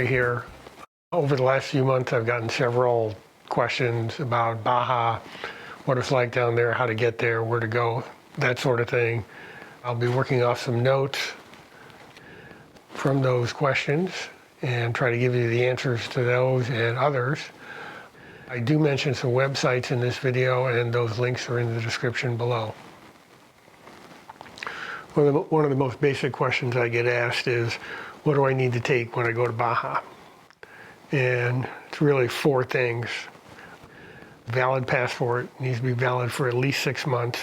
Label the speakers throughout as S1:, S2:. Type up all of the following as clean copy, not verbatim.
S1: here. Over the last few months, I've gotten several questions about Baja, what it's like down there, how to get there, where to go, that sort of thing. I'll be working off some notes from those questions and try to give you the answers to those and others. I do mention some websites in this video, and those links are in the description below. One of the most basic questions I get asked is, what do I need to take when I go to Baja? And it's really four things. Valid passport, needs to be valid for at least 6 months.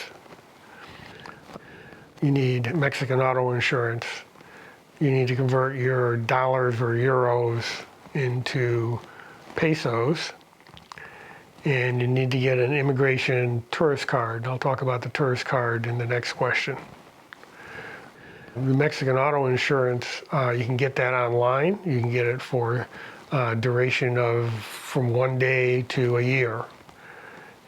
S1: You need Mexican auto insurance. You need to convert your dollars or euros into pesos. And you need to get an immigration tourist card. I'll talk about the tourist card in the next question. The Mexican auto insurance, you can get that online. You can get it for duration of from 1 day to a year.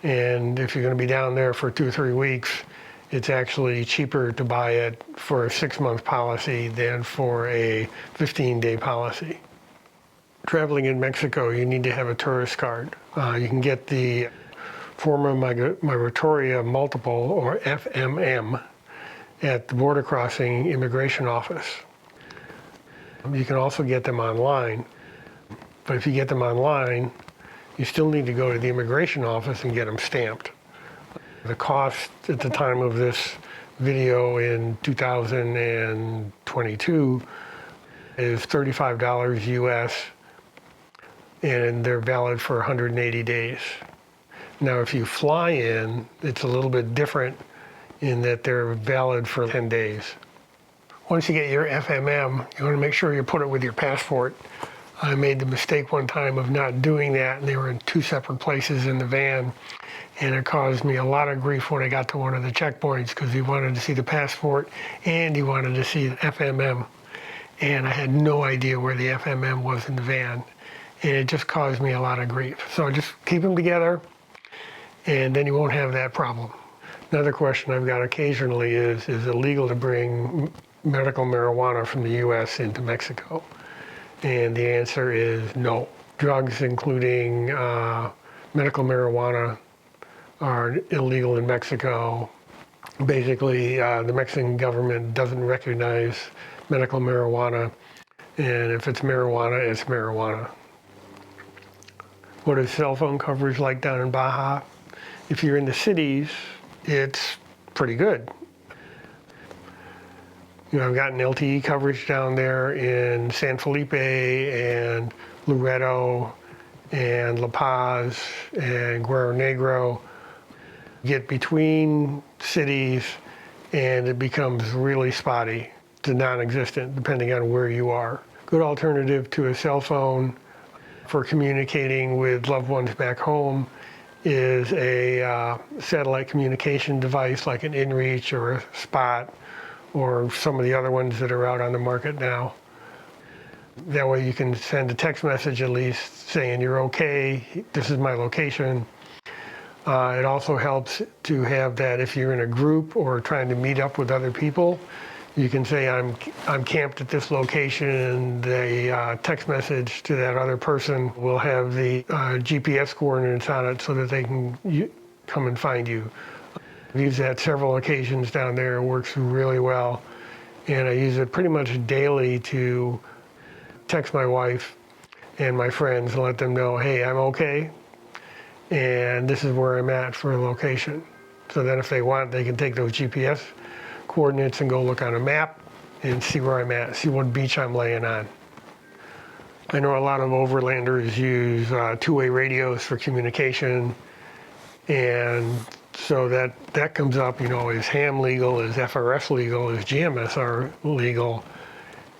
S1: And if you're going to be down there for 2 or 3 weeks, it's actually cheaper to buy it for a 6-month policy than for a 15-day policy. Traveling in Mexico, you need to have a tourist card. You can get the Forma Migratoria Multiple, or FMM, at the border crossing immigration office. You can also get them online, but if you get them online, you still need to go to the immigration office and get them stamped. The cost at the time of this video in 2022 is $35 US, and they're valid for 180 days. Now, if you fly in, it's a little bit different in that they're valid for 10 days. Once you get your FMM, you want to make sure you put it with your passport. I made the mistake one time of not doing that, and they were in 2 separate places in the van, and it caused me a lot of grief when I got to one of the checkpoints, because he wanted to see the passport and he wanted to see the FMM, and I had no idea where the FMM was in the van, and it just caused me a lot of grief. So just keep them together, and then you won't have that problem. Another question I've got occasionally is it legal to bring medical marijuana from the US into Mexico? And the answer is no. Drugs, including medical marijuana, are illegal in Mexico. Basically, the Mexican government doesn't recognize medical marijuana, and if it's marijuana, it's marijuana. What is cell phone coverage like down in Baja? If you're in the cities, it's pretty good. You know, I've gotten LTE coverage down there in San Felipe and Loreto and La Paz and Guerrero Negro. Get between cities and it becomes really spotty to non-existent depending on where you are. Good alternative to a cell phone for communicating with loved ones back home is a satellite communication device like an inReach or a Spot or some of the other ones that are out on the market now. That way you can send a text message at least saying you're okay, this is my location. It also helps to have that if you're in a group or trying to meet up with other people, you can say I'm camped at this location, and the text message to that other person will have the GPS coordinates on it so that they can come and find you. I've used that several occasions down there. It works really well, and I use it pretty much daily to text my wife and my friends and let them know, hey, I'm okay, and this is where I'm at for a location. So then if they want, they can take those GPS coordinates and go look on a map and see where I'm at, see what beach I'm laying on. I know a lot of overlanders use two-way radios for communication, and so that comes up, you know, is ham legal, is FRS legal, is GMSR legal?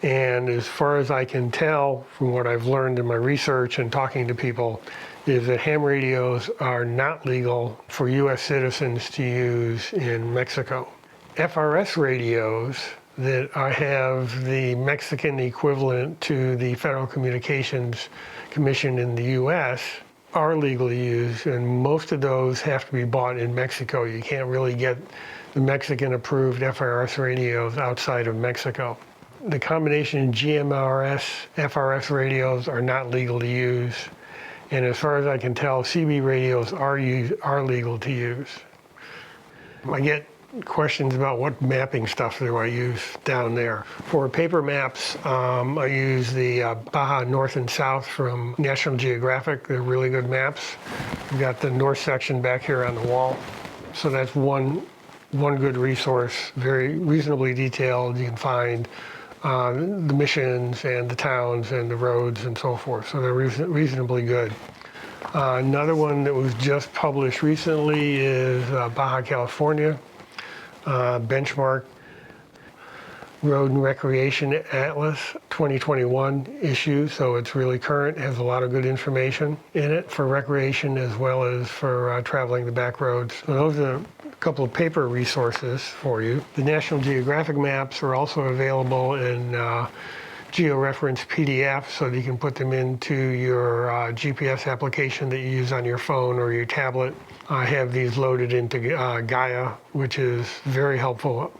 S1: And as far as I can tell from what I've learned in my research and talking to people, is that ham radios are not legal for US citizens to use in Mexico. FRS radios that have the Mexican equivalent to the Federal Communications Commission in the US are legal to use, and most of those have to be bought in Mexico. You can't really get the Mexican approved FRS radios outside of Mexico. the combination GMRS, FRS radios are not legal to use. And as far as I can tell, CB radios are legal to use. I get questions about what mapping stuff do I use down there. For paper maps, I use the Baja North and South from National Geographic. They're really good maps. We've got the north section back here on the wall. So that's one good resource, very reasonably detailed. You can find the missions and the towns and the roads and so forth. So they're reasonably good. Another one that was just published recently is Baja, California. Benchmark Road and Recreation Atlas 2021 issue, so it's really current, has a lot of good information in it for recreation as well as for traveling the back roads. So those are a couple of paper resources for you. The National Geographic maps are also available in georeference PDF, so that you can put them into your GPS application that you use on your phone or your tablet. I have these loaded into Gaia, which is very helpful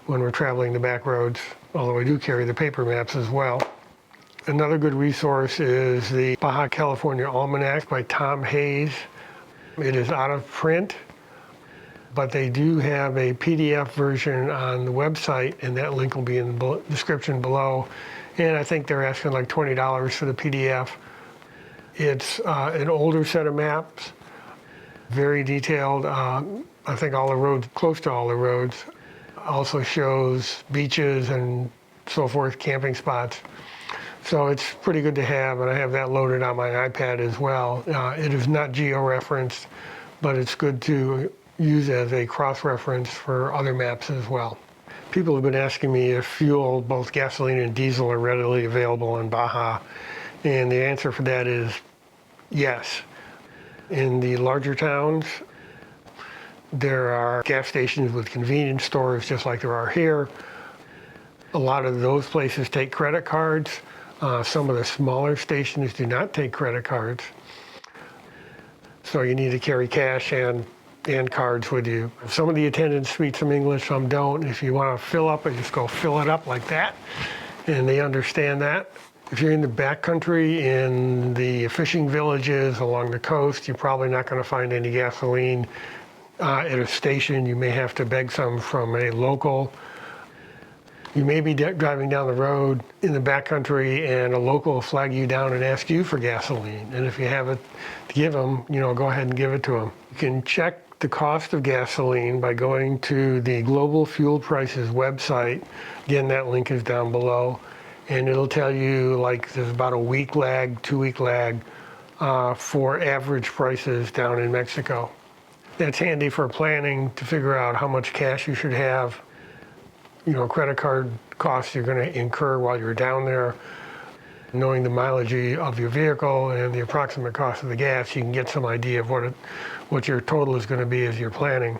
S1: when we're traveling the back roads, although I do carry the paper maps as well. Another good resource is the Baja California Almanac by Tom Hayes. It is out of print, but they do have a PDF version on the website, and that link will be in the description below. And I think they're asking like $20 for the PDF. It's an older set of maps, very detailed. I think all the roads, close to all the roads. Also shows beaches and so forth, camping spots. So it's pretty good to have, and I have that loaded on my iPad as well. It is not geo-referenced, but it's good to use as a cross-reference for other maps as well. People have been asking me if fuel, both gasoline and diesel, are readily available in Baja, and the answer for that is yes. In the larger towns, there are gas stations with convenience stores just like there are here. A lot of those places take credit cards. Some of the smaller stations do not take credit cards. So you need to carry cash and cards with you. Some of the attendants speak some English, some don't. If you want to fill up, just go fill it up like that, and they understand that. If you're in the backcountry, in the fishing villages along the coast, you're probably not going to find any gasoline at a station. You may have to beg some from a local. You may be driving down the road in the backcountry and a local will flag you down and ask you for gasoline. And if you have it to give them, go ahead and give it to them. You can check the cost of gasoline by going to the Global Fuel Prices website. Again, that link is down below. And it'll tell you like there's about a week lag, 2-week lag for average prices down in Mexico. That's handy for planning to figure out how much cash you should have, credit card costs you're going to incur while you're down there. Knowing the mileage of your vehicle and the approximate cost of the gas, you can get some idea of what your total is going to be as you're planning.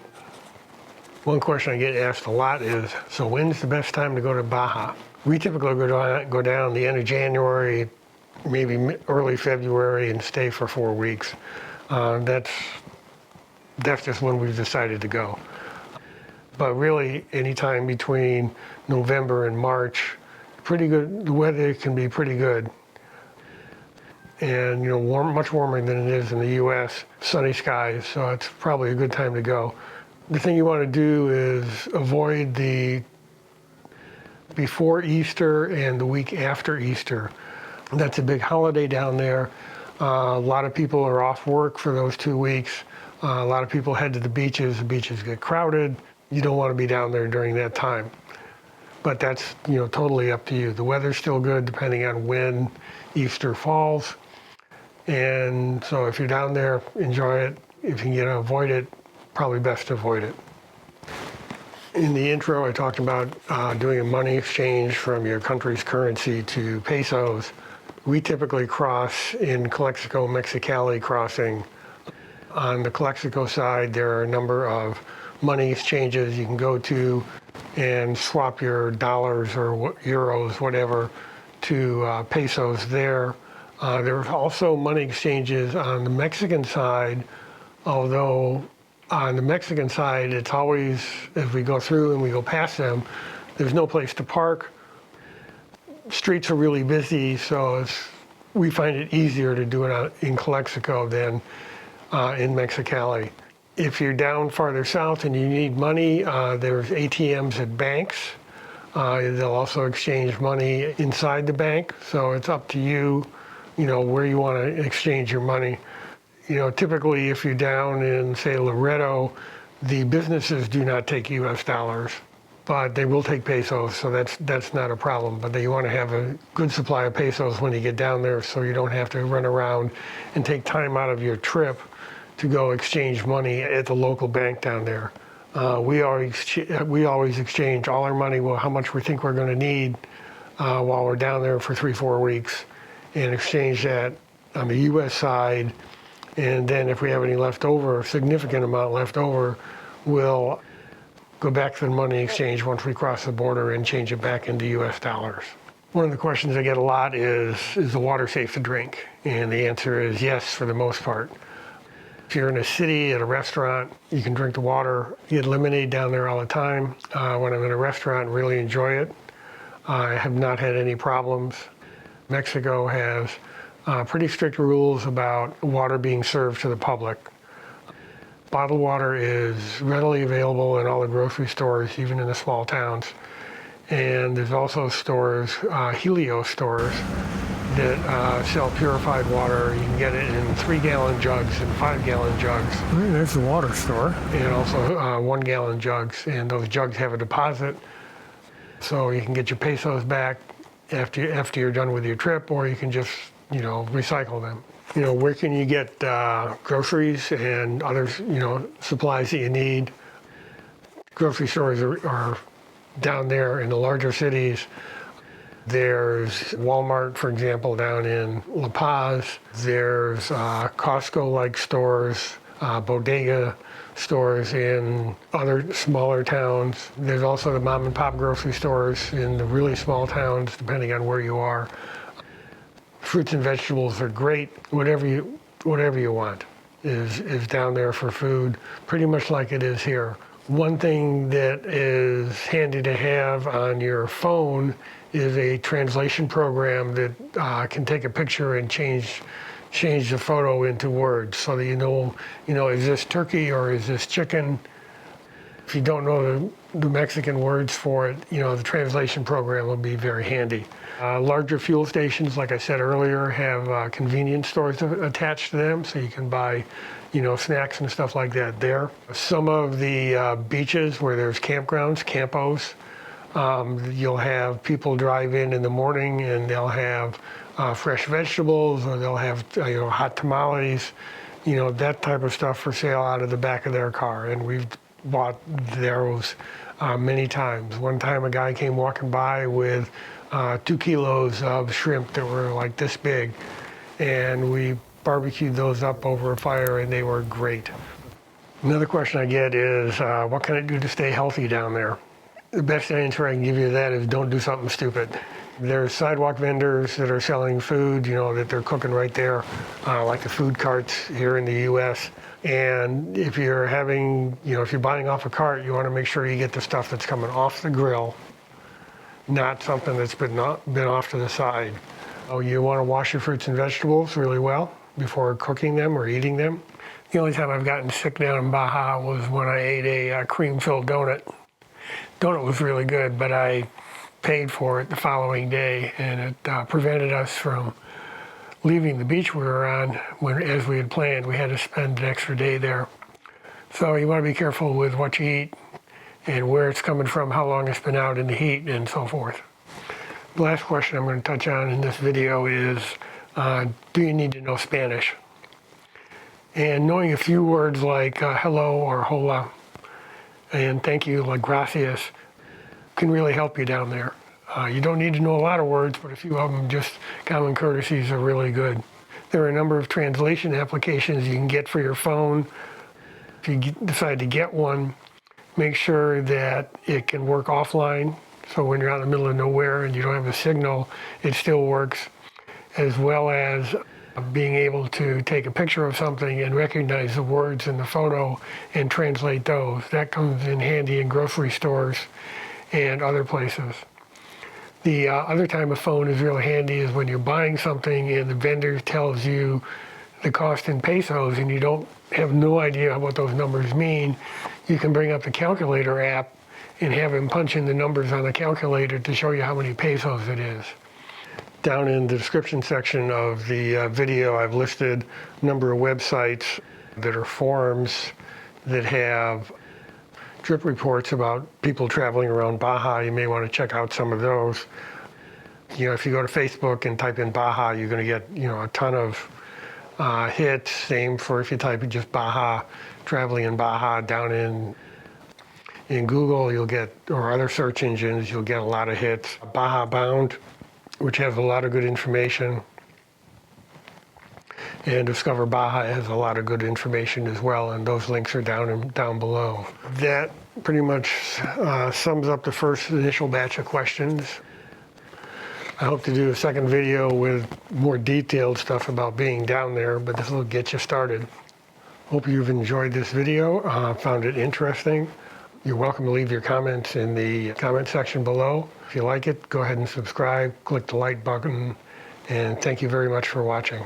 S1: One question I get asked a lot is, so when's the best time to go to Baja? We typically go down the end of January, maybe early February, and stay for 4 weeks. That's just when we've decided to go. But really, anytime between November and March, pretty good. The weather can be pretty good, and much warmer than it is in the U.S. Sunny skies, so it's probably a good time to go. The thing you want to do is avoid the before Easter and the week after Easter. That's a big holiday down there. A lot of people are off work for those 2 weeks. A lot of people head to the beaches. The beaches get crowded. You don't want to be down there during that time. But that's totally up to you. The weather's still good depending on when Easter falls. And so if you're down there, enjoy it. If you can avoid it, probably best to avoid it. In the intro, I talked about doing a money exchange from your country's currency to pesos. We typically cross in Calexico, Mexicali crossing. On the Calexico side, there are a number of money exchanges you can go to and swap your dollars or euros, whatever, to pesos there. There's also money exchanges on the Mexican side, although on the Mexican side, it's always, as we go through and we go past them, there's no place to park. streets are really busy, so we find it easier to do it in Calexico than in Mexicali. If you're down farther south and you need money, there's ATMs at banks. They'll also exchange money inside the bank, so it's up to you, where you want to exchange your money. Typically if you're down in, say, Loretto, the businesses do not take US dollars, but they will take pesos, so that's not a problem. But you want to have a good supply of pesos when you get down there, so you don't have to run around and take time out of your trip to go exchange money at the local bank down there. We always exchange all our money, how much we think we're going to need while we're down there for 3-4 weeks, and exchange that on the US side. And then if we have any left over, a significant amount left over, we'll go back to the money exchange once we cross the border and change it back into US dollars. One of the questions I get a lot is the water safe to drink? And the answer is yes, for the most part. If you're in a city, at a restaurant, you can drink the water. You get lemonade down there all the time. When I'm in a restaurant, really enjoy it. I have not had any problems. Mexico has pretty strict rules about water being served to the public. Bottled water is readily available in all the grocery stores, even in the small towns. And there's also stores, Helio stores, that sell purified water. You can get it in 3-gallon jugs and 5-gallon jugs.
S2: There's the water store.
S1: And also 1-gallon jugs. And those jugs have a deposit, so you can get your pesos back after you're done with your trip, or you can just, recycle them. Where can you get groceries and other, supplies that you need? Grocery stores are down there in the larger cities. There's Walmart, for example, down in La Paz. There's Costco-like stores, bodega stores in other smaller towns. There's also the mom and pop grocery stores in the really small towns, depending on where you are. Fruits and vegetables are great. Whatever you want is down there for food, pretty much like it is here. One thing that is handy to have on your phone is a translation program that can take a picture and change the photo into words, so that you know, is this turkey or is this chicken? If you don't know the Mexican words for it, the translation program will be very handy. Larger fuel stations, like I said earlier, have convenience stores attached to them, so you can buy, snacks and stuff like that there. Some of the beaches where there's campgrounds, campos, you'll have people drive in the morning, and they'll have fresh vegetables, or they'll have hot tamales, that type of stuff for sale out of the back of their car. And we've bought those many times. One time a guy came walking by with 2 kilos of shrimp that were like this big, and we barbecued those up over a fire, and they were great. Another question I get is, what can I do to stay healthy down there? The best answer I can give you to that is don't do something stupid. There's sidewalk vendors that are selling food, that they're cooking right there, like the food carts here in the US. And if you're if you're buying off a cart, you want to make sure you get the stuff that's coming off the grill, not something that's been off to the side. You want to wash your fruits and vegetables really well before cooking them or eating them. The only time I've gotten sick down in Baja was when I ate a cream-filled donut. Donut was really good, but I paid for it the following day, and it prevented us from leaving the beach we were on as we had planned. We had to spend an extra day there. So you want to be careful with what you eat and where it's coming from, how long it's been out in the heat, and so forth. The last question I'm going to touch on in this video is, do you need to know Spanish? And knowing a few words like hello or hola and thank you, like gracias, can really help you down there. You don't need to know a lot of words, but a few of them, just common courtesies, are really good. There are a number of translation applications you can get for your phone. If you decide to get one, make sure that it can work offline. So when you're out in the middle of nowhere and you don't have a signal, it still works, as well as being able to take a picture of something and recognize the words in the photo and translate those. That comes in handy in grocery stores and other places. The other time a phone is real handy is when you're buying something and the vendor tells you the cost in pesos and you don't have no idea what those numbers mean. You can bring up the calculator app and have him punch in the numbers on the calculator to show you how many pesos it is. Down in the description section of the video, I've listed a number of websites that are forums that have trip reports about people traveling around Baja. You may want to check out some of those. You know, if you go to Facebook and type in Baja, you're going to get, you know, a ton of hits. Same for if you type in just Baja, traveling in Baja. Down in Google, you'll get, or other search engines, you'll get a lot of hits. Baja Bound, which has a lot of good information. And Discover Baja has a lot of good information as well, and those links are down below. That pretty much sums up the first initial batch of questions. I hope to do a second video with more detailed stuff about being down there, but this will get you started. Hope you've enjoyed this video, found it interesting. You're welcome to leave your comments in the comment section below. If you like it, go ahead and subscribe, click the like button, and thank you very much for watching.